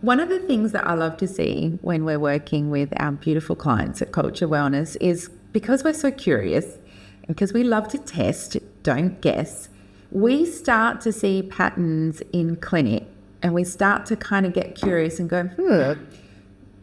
One of the things that I love to see when we're working with our beautiful clients at Kultured Wellness is, because we're so curious and because we love to test, don't guess, we start to see patterns in clinic and we start to kind of get curious and go,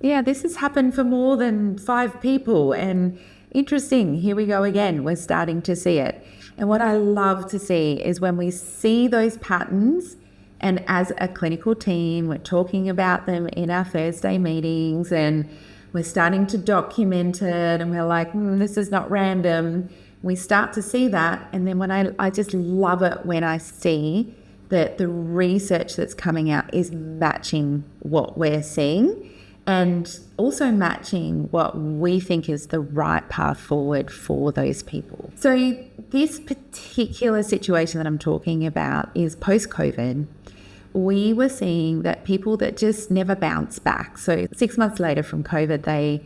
yeah, this has happened for more than 5 people, and interesting, here we go again, we're starting to see it. And what I love to see is when we see those patterns, and as a clinical team, we're talking about them in our Thursday meetings and we're starting to document it, and we're like, this is not random. We start to see that, and then when I just love it when I see that the research that's coming out is matching what we're seeing, and also matching what we think is the right path forward for those people. So this particular situation that I'm talking about is post-COVID. We were seeing that people that just never bounce back. So 6 months later from COVID, they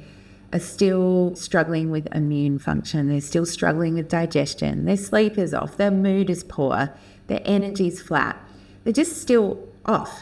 are still struggling with immune function. They're still struggling with digestion. Their sleep is off. Their mood is poor. Their energy is flat. They're just still off,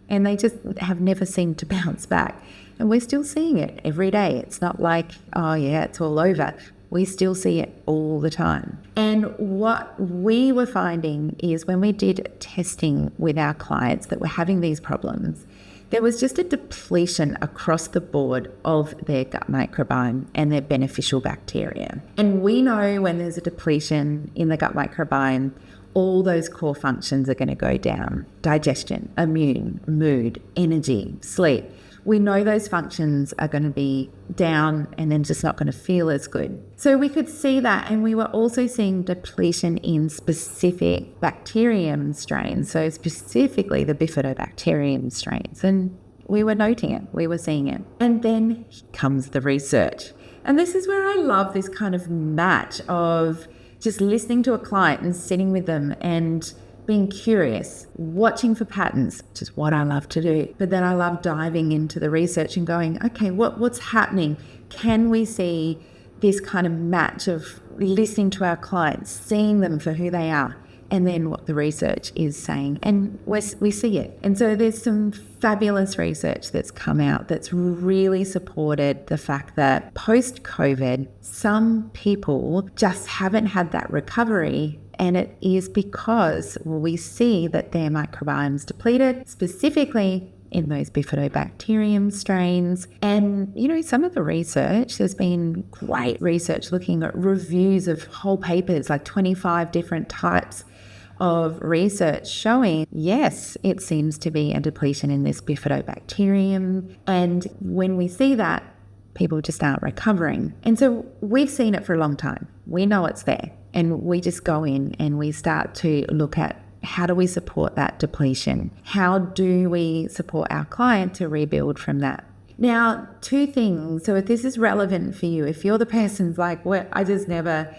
and they just have never seemed to bounce back. And we're still seeing it every day. It's not like, oh yeah, it's all over. We still see it all the time. And what we were finding is when we did testing with our clients that were having these problems, there was just a depletion across the board of their gut microbiome and their beneficial bacteria. And we know when there's a depletion in the gut microbiome, all those core functions are going to go down. Digestion, immune, mood, energy, sleep. We know those functions are going to be down and then just not going to feel as good. So we could see that, and we were also seeing depletion in specific bacterium strains, so specifically the Bifidobacterium strains, and we were noting it, we were seeing it. And then comes the research. And this is where I love this kind of match of just listening to a client and sitting with them and being curious, watching for patterns, which is what I love to do. But then I love diving into the research and going, okay, what's happening? Can we see this kind of match of listening to our clients, seeing them for who they are, and then what the research is saying? And we see it. And so there's some fabulous research that's come out that's really supported the fact that post-COVID, some people just haven't had that recovery. And it is because we see that their microbiome's depleted, specifically in those Bifidobacterium strains. And, some of the research, there's been great research looking at reviews of whole papers, like 25 different types of research showing, yes, it seems to be a depletion in this Bifidobacterium. And when we see that, people just aren't recovering. And so we've seen it for a long time. We know it's there. And we just go in and we start to look at, how do we support that depletion? How do we support our client to rebuild from that? Now, 2 things. So if this is relevant for you, if you're the person's like, well, I just never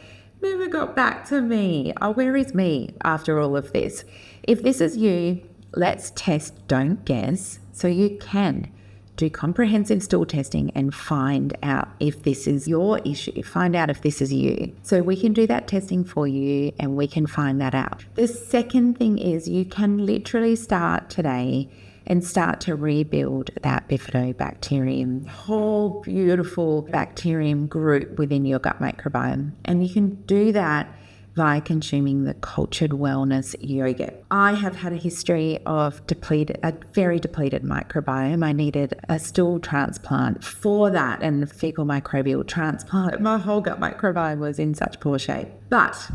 got back to me. Oh, where is me after all of this? If this is you, let's test, don't guess. So you can do comprehensive stool testing and find out if this is your issue, find out if this is you. So we can do that testing for you and we can find that out. The second thing is you can literally start today and start to rebuild that Bifidobacterium, whole beautiful bacterium group within your gut microbiome. And you can do that via consuming the Kultured Wellness yogurt. I have had a history of a very depleted microbiome. I needed a stool transplant for that and a fecal microbial transplant. My whole gut microbiome was in such poor shape. But,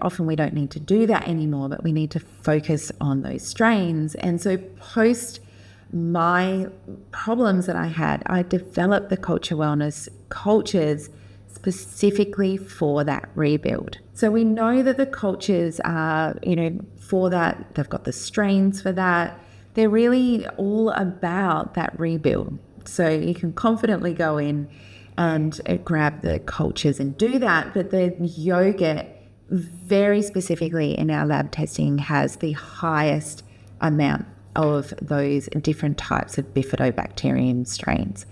often we don't need to do that anymore, but we need to focus on those strains. And so post my problems that I had, I developed the Kultured Wellness cultures specifically for that rebuild. So we know that the cultures are, for that, they've got the strains for that. They're really all about that rebuild. So you can confidently go in and grab the cultures and do that. But the yogurt, very specifically in our lab testing, has the highest amount of those different types of Bifidobacterium strains.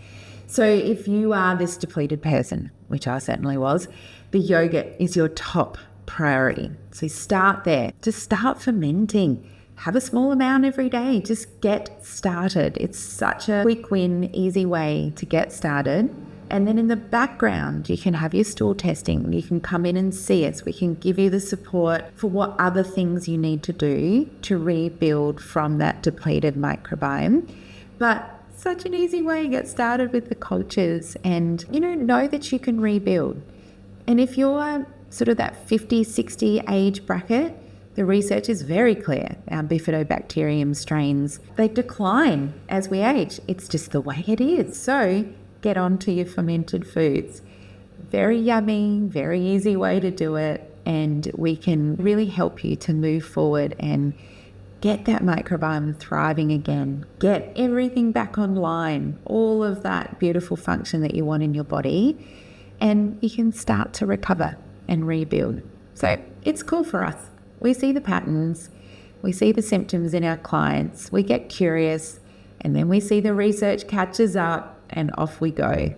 So if you are this depleted person, which I certainly was, the yogurt is your top priority. So start there. Just start fermenting. have a small amount every day. Just get started. It's such a quick win, easy way to get started. And then in the background, you can have your stool testing. You can come in and see us. We can give you the support for what other things you need to do to rebuild from that depleted microbiome. But such an easy way to get started with the cultures and, know that you can rebuild. And if you're sort of that 50, 60 age bracket, the research is very clear. Our Bifidobacterium strains, they decline as we age. It's just the way it is. So get on to your fermented foods. Very yummy, very easy way to do it. And we can really help you to move forward and get that microbiome thriving again. Get everything back online, all of that beautiful function that you want in your body. And you can start to recover and rebuild. So it's cool for us. We see the patterns, we see the symptoms in our clients, we get curious, and then we see the research catches up and off we go.